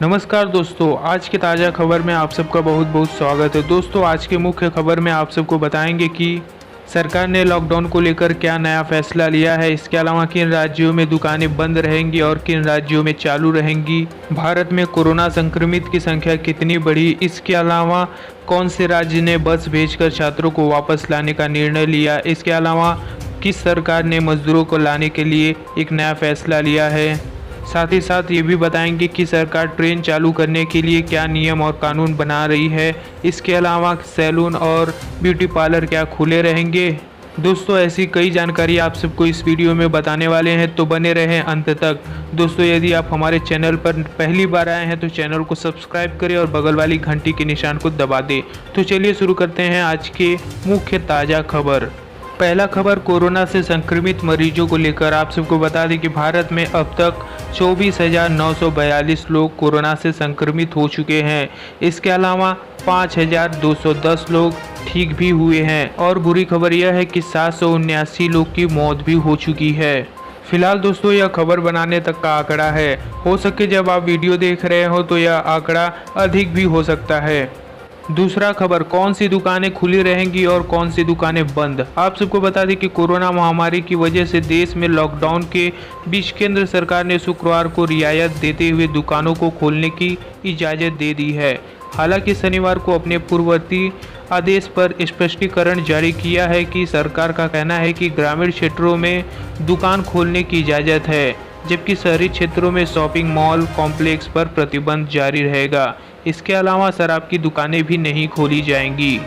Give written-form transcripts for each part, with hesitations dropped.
नमस्कार दोस्तों, आज की ताज़ा खबर में आप सबका बहुत बहुत स्वागत है। दोस्तों, आज के मुख्य खबर में आप सबको बताएंगे कि सरकार ने लॉकडाउन को लेकर क्या नया फैसला लिया है। इसके अलावा किन राज्यों में दुकानें बंद रहेंगी और किन राज्यों में चालू रहेंगी। भारत में कोरोना संक्रमित की संख्या कितनी बढ़ी। इसके अलावा कौन से राज्य ने बस भेजकर छात्रों को वापस लाने का निर्णय लिया। इसके अलावा किस सरकार ने मजदूरों को लाने के लिए एक नया फैसला लिया है। साथ ही साथ ये भी बताएंगे कि सरकार ट्रेन चालू करने के लिए क्या नियम और कानून बना रही है। इसके अलावा सैलून और ब्यूटी पार्लर क्या खुले रहेंगे। दोस्तों, ऐसी कई जानकारी आप सबको इस वीडियो में बताने वाले हैं, तो बने रहें अंत तक। दोस्तों, यदि आप हमारे चैनल पर पहली बार आए हैं तो चैनल को सब्सक्राइब करें और बगल वाली घंटी के निशान को दबा दें। तो चलिए शुरू करते हैं आज के मुख्य ताज़ा खबर। पहला खबर कोरोना से संक्रमित मरीजों को लेकर। आप सबको बता दें कि भारत में अब तक 24,942 लोग कोरोना से संक्रमित हो चुके हैं। इसके अलावा 5,210 लोग ठीक भी हुए हैं और बुरी खबर यह है कि 779 लोग की मौत भी हो चुकी है। फिलहाल दोस्तों, यह खबर बनाने तक का आंकड़ा है। हो सके जब आप वीडियो देख रहे हो तो यह आंकड़ा अधिक भी हो सकता है। दूसरा खबर, कौन सी दुकानें खुली रहेंगी और कौन सी दुकानें बंद। आप सबको बता दें कि कोरोना महामारी की वजह से देश में लॉकडाउन के बीच केंद्र सरकार ने शुक्रवार को रियायत देते हुए दुकानों को खोलने की इजाज़त दे दी है। हालांकि शनिवार को अपने पूर्ववर्ती आदेश पर स्पष्टीकरण जारी किया है कि सरकार का कहना है कि ग्रामीण क्षेत्रों में दुकान खोलने की इजाज़त है, जबकि शहरी क्षेत्रों में शॉपिंग मॉल कॉम्प्लेक्स पर प्रतिबंध जारी रहेगा। इसके अलावा शराब की दुकानें भी नहीं खोली जाएंगी।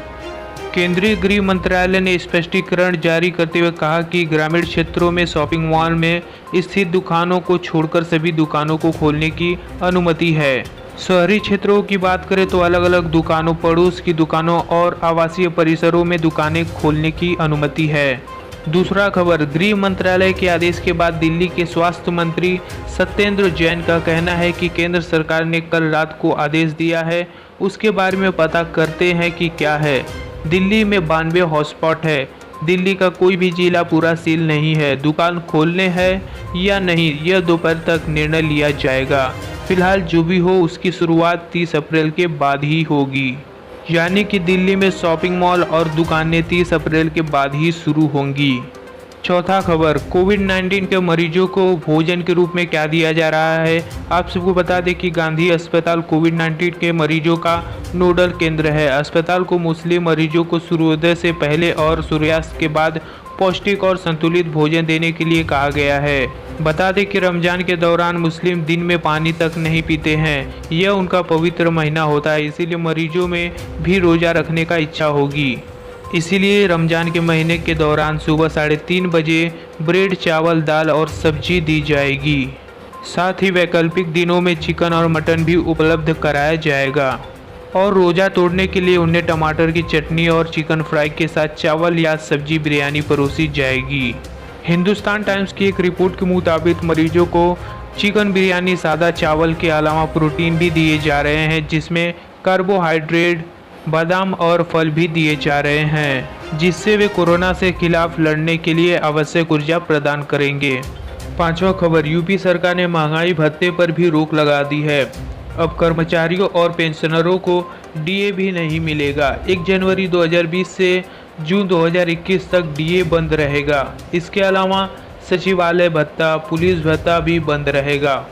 केंद्रीय गृह मंत्रालय ने स्पष्टीकरण जारी करते हुए कहा कि ग्रामीण क्षेत्रों में शॉपिंग मॉल में स्थित दुकानों को छोड़कर सभी दुकानों को खोलने की अनुमति है। शहरी क्षेत्रों की बात करें तो अलग अलग दुकानों, पड़ोस की दुकानों और आवासीय परिसरों में दुकानें खोलने की अनुमति है। दूसरा खबर, गृह मंत्रालय के आदेश के बाद दिल्ली के स्वास्थ्य मंत्री सत्येंद्र जैन का कहना है कि केंद्र सरकार ने कल रात को आदेश दिया है, उसके बारे में पता करते हैं कि क्या है। दिल्ली में 92 हॉटस्पॉट है। दिल्ली का कोई भी जिला पूरा सील नहीं है। दुकान खोलने हैं या नहीं, यह दोपहर तक निर्णय लिया जाएगा। फिलहाल जो भी हो उसकी शुरुआत 30 अप्रैल के बाद ही होगी, यानी कि दिल्ली में शॉपिंग मॉल और दुकानें 30 अप्रैल के बाद ही शुरू होंगी। चौथा खबर, कोविड-19 के मरीजों को भोजन के रूप में क्या दिया जा रहा है। आप सबको बता दें कि गांधी अस्पताल कोविड-19 के मरीजों का नोडल केंद्र है। अस्पताल को मुस्लिम मरीजों को सूर्योदय से पहले और सूर्यास्त के बाद पौष्टिक और संतुलित भोजन देने के लिए कहा गया है। बता दें कि रमजान के दौरान मुस्लिम दिन में पानी तक नहीं पीते हैं। यह उनका पवित्र महीना होता है, इसीलिए मरीजों में भी रोज़ा रखने का इच्छा होगी। इसीलिए रमजान के महीने के दौरान सुबह 3:30 बजे ब्रेड, चावल, दाल और सब्जी दी जाएगी। साथ ही वैकल्पिक दिनों में चिकन और मटन भी उपलब्ध कराया जाएगा और रोज़ा तोड़ने के लिए उन्हें टमाटर की चटनी और चिकन फ्राई के साथ चावल या सब्जी बिरयानी परोसी जाएगी। हिंदुस्तान टाइम्स की एक रिपोर्ट के मुताबिक मरीजों को चिकन बिरयानी, सादा चावल के अलावा प्रोटीन भी दिए जा रहे हैं, जिसमें कार्बोहाइड्रेट, बादाम और फल भी दिए जा रहे हैं, जिससे वे कोरोना से खिलाफ लड़ने के लिए आवश्यक ऊर्जा प्रदान करेंगे। पांचवा खबर, यूपी सरकार ने महंगाई भत्ते पर भी रोक लगा दी है। अब कर्मचारियों और पेंशनरों को डीए भी नहीं मिलेगा। 1 जनवरी 2020 से जून 2021 तक डीए बंद रहेगा। इसके अलावा सचिवालय भत्ता, पुलिस भत्ता भी बंद रहेगा।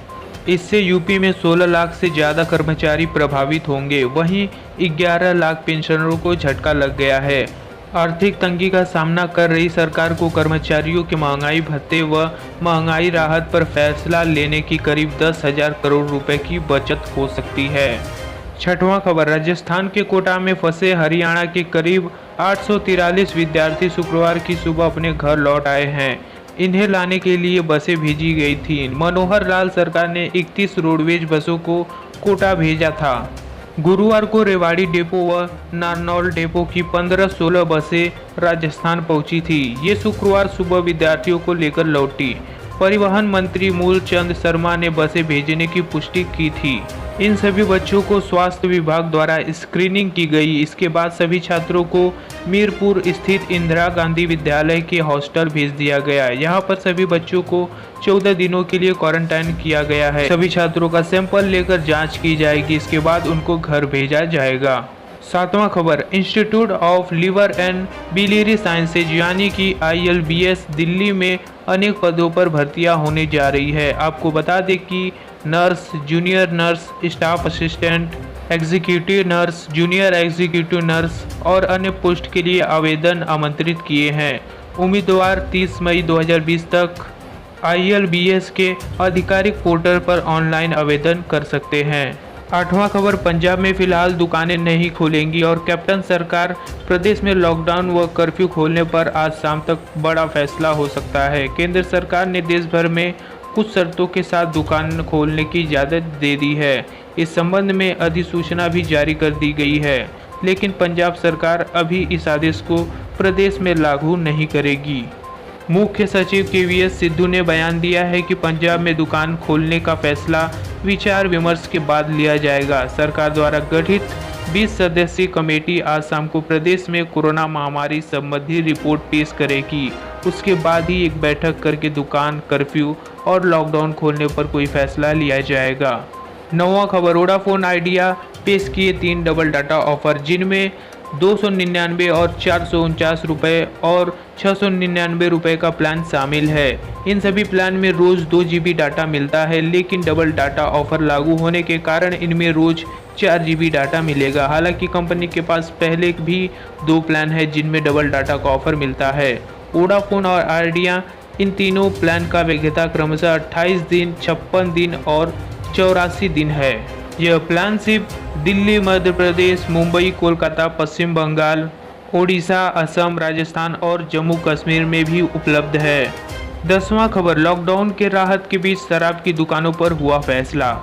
इससे यूपी में 16 लाख से ज़्यादा कर्मचारी प्रभावित होंगे। वहीं 11 लाख पेंशनरों को झटका लग गया है। आर्थिक तंगी का सामना कर रही सरकार को कर्मचारियों के महंगाई भत्ते व महंगाई राहत पर फैसला लेने की करीब 10,000 करोड़ रुपए की बचत हो सकती है। छठवां खबर, राजस्थान के कोटा में फंसे हरियाणा के करीब 843 विद्यार्थी शुक्रवार की सुबह अपने घर लौट आए हैं। इन्हें लाने के लिए बसें भेजी गई थीं। मनोहर लाल सरकार ने 31 रोडवेज बसों को कोटा भेजा था। गुरुवार को रेवाड़ी डिपो व नारनौल डिपो की 15-16 बसें राजस्थान पहुंची थी। ये शुक्रवार सुबह विद्यार्थियों को लेकर लौटी। परिवहन मंत्री मूलचंद शर्मा ने बसें भेजने की पुष्टि की थी। इन सभी बच्चों को स्वास्थ्य विभाग द्वारा स्क्रीनिंग की गई। इसके बाद सभी छात्रों को मीरपुर स्थित इंदिरा गांधी विद्यालय के हॉस्टल भेज दिया गया। यहाँ पर सभी बच्चों को 14 दिनों के लिए क्वारंटाइन किया गया है। सभी छात्रों का सैंपल लेकर जांच की जाएगी। इसके बाद उनको घर भेजा जाएगा। सातवां खबर, institute of liver and biliary sciences यानी कि ILBS दिल्ली में अनेक पदों पर भर्तियां होने जा रही है। आपको बता दें कि nurse, junior nurse, staff assistant, executive nurse, junior executive nurse और अन्य पोस्ट के लिए आवेदन आमंत्रित किए हैं। उम्मीदवार 30 मई 2020 तक ILBS के आधिकारिक पोर्टल पर ऑनलाइन आवेदन कर सकते हैं। आठवां खबर, पंजाब में फिलहाल दुकानें नहीं खुलेंगी और कैप्टन सरकार, प्रदेश में लॉकडाउन व कर्फ्यू खोलने पर आज शाम तक बड़ा फैसला हो सकता है। केंद्र सरकार ने देश भर में कुछ शर्तों के साथ दुकान खोलने की इजाज़त दे दी है। इस संबंध में अधिसूचना भी जारी कर दी गई है, लेकिन पंजाब सरकार अभी इस आदेश को प्रदेश में लागू नहीं करेगी। मुख्य सचिव KVS सिद्धू ने बयान दिया है कि पंजाब में दुकान खोलने का फैसला विचार विमर्श के बाद लिया जाएगा। सरकार द्वारा गठित 20 सदस्यीय कमेटी आज शाम को प्रदेश में कोरोना महामारी संबंधी रिपोर्ट पेश करेगी। उसके बाद ही एक बैठक करके दुकान, कर्फ्यू और लॉकडाउन खोलने पर कोई फैसला लिया जाएगा। नौवां खबर, वोडाफोन आइडिया पेश किए 3 डबल डाटा ऑफर, जिनमें 299 और 449 रुपये और 699 रुपये का प्लान शामिल है। इन सभी प्लान में रोज़ 2 GB डाटा मिलता है, लेकिन डबल डाटा ऑफर लागू होने के कारण इनमें रोज़ 4 GB डाटा मिलेगा। हालांकि कंपनी के पास पहले भी 2 प्लान है जिनमें डबल डाटा का ऑफर मिलता है। वोडाफोन और आइडिया इन तीनों प्लान का वैधता क्रमशः 28 दिन, 56 दिन और 84 दिन है। यह प्लान सिर्फ दिल्ली, मध्य प्रदेश, मुंबई, कोलकाता, पश्चिम बंगाल, ओडिशा, असम, राजस्थान और जम्मू कश्मीर में भी उपलब्ध है। 10वां खबर, लॉकडाउन के राहत के बीच शराब की दुकानों पर हुआ फैसला।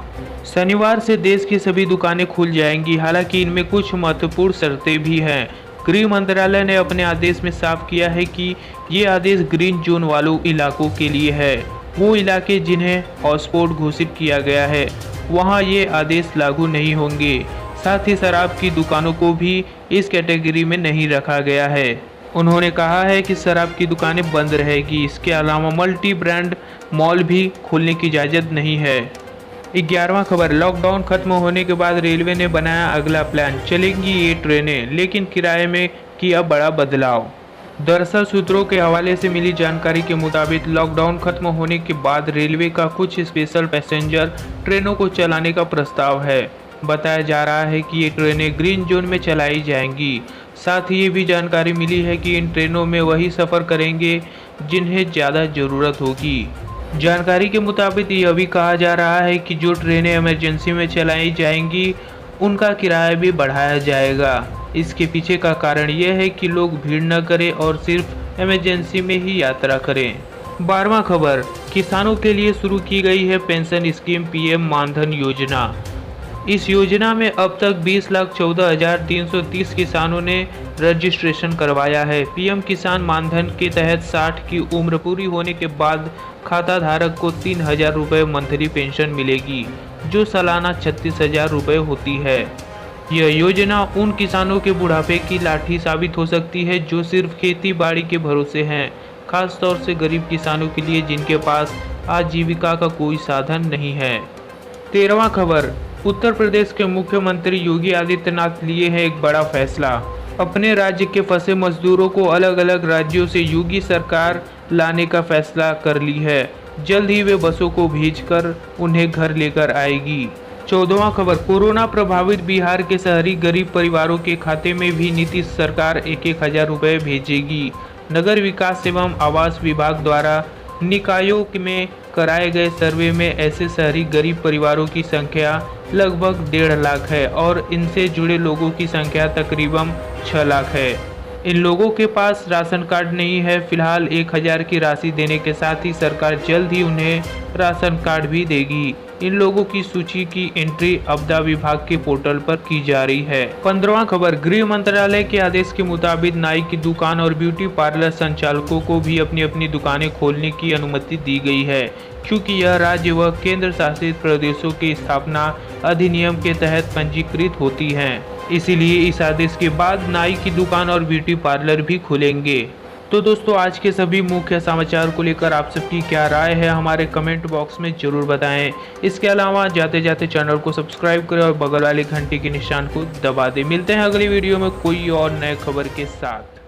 शनिवार से देश की सभी दुकानें खुल जाएंगी, हालांकि इनमें कुछ महत्वपूर्ण शर्तें भी हैं। गृह मंत्रालय ने अपने आदेश में साफ किया है कि ये आदेश ग्रीन जोन वालों इलाकों के लिए है। वो इलाके जिन्हें हॉटस्पॉट घोषित किया गया है, वहाँ ये आदेश लागू नहीं होंगे। साथ ही शराब की दुकानों को भी इस कैटेगरी में नहीं रखा गया है। उन्होंने कहा है कि शराब की दुकानें बंद रहेगी। इसके अलावा मल्टी ब्रांड मॉल भी खोलने की इजाज़त नहीं है। 11वां खबर, लॉकडाउन खत्म होने के बाद रेलवे ने बनाया अगला प्लान। चलेंगी ये ट्रेनें, लेकिन किराए में किया बड़ा बदलाव। दरअसल सूत्रों के हवाले से मिली जानकारी के मुताबिक लॉकडाउन खत्म होने के बाद रेलवे का कुछ स्पेशल पैसेंजर ट्रेनों को चलाने का प्रस्ताव है। बताया जा रहा है कि ये ट्रेनें ग्रीन जोन में चलाई जाएंगी। साथ ही ये भी जानकारी मिली है कि इन ट्रेनों में वही सफ़र करेंगे जिन्हें ज़्यादा ज़रूरत होगी। जानकारी के मुताबिक यह भी कहा जा रहा है कि जो ट्रेनें इमरजेंसी में चलाई जाएंगी उनका किराया भी बढ़ाया जाएगा। इसके पीछे का कारण यह है कि लोग भीड़ न करें और सिर्फ इमरजेंसी में ही यात्रा करें। 12वां खबर, किसानों के लिए शुरू की गई है पेंशन स्कीम PM मानधन योजना। इस योजना में अब तक 20,14,330 किसानों ने रजिस्ट्रेशन करवाया है। PM किसान मानधन के तहत 60 की उम्र पूरी होने के बाद खाता धारक को 3,000 रुपये मंथली पेंशन मिलेगी, जो सालाना 36,000 रुपये होती है। यह योजना उन किसानों के बुढ़ापे की लाठी साबित हो सकती है जो सिर्फ खेती बाड़ी के भरोसे हैं, खास तौर से गरीब किसानों के लिए जिनके पास आजीविका का कोई साधन नहीं है। 13वां खबर, उत्तर प्रदेश के मुख्यमंत्री योगी आदित्यनाथ लिए है एक बड़ा फैसला। अपने राज्य के फंसे मजदूरों को अलग अलग राज्यों से योगी सरकार लाने का फैसला कर ली है। जल्द ही वे बसों को भेजकर उन्हें घर लेकर आएगी। 14वां खबर, कोरोना प्रभावित बिहार के शहरी गरीब परिवारों के खाते में भी नीतीश सरकार 1,000 रुपये भेजेगी। नगर विकास एवं आवास विभाग द्वारा निकायों में कराए गए सर्वे में ऐसे शहरी गरीब परिवारों की संख्या लगभग 1.5 लाख है और इनसे जुड़े लोगों की संख्या तकरीबन 6 लाख है। इन लोगों के पास राशन कार्ड नहीं है। फिलहाल 1,000 की राशि देने के साथ ही सरकार जल्द ही उन्हें राशन कार्ड भी देगी। इन लोगों की सूची की एंट्री आपदा विभाग के पोर्टल पर की जा रही है। 15वां खबर, गृह मंत्रालय के आदेश के मुताबिक नाई की दुकान और ब्यूटी पार्लर संचालकों को भी अपनी अपनी दुकानें खोलने की अनुमति दी गई है, क्योंकि यह राज्य व केंद्र शासित प्रदेशों की स्थापना अधिनियम के तहत पंजीकृत होती हैं। इसीलिए इस आदेश के बाद नाई की दुकान और ब्यूटी पार्लर भी खुलेंगे। तो दोस्तों, आज के सभी मुख्य समाचार को लेकर आप सबकी क्या राय है हमारे कमेंट बॉक्स में जरूर बताएं। इसके अलावा जाते जाते चैनल को सब्सक्राइब करें और बगल वाले घंटी के निशान को दबा दें। मिलते हैं अगली वीडियो में कोई और नए खबर के साथ।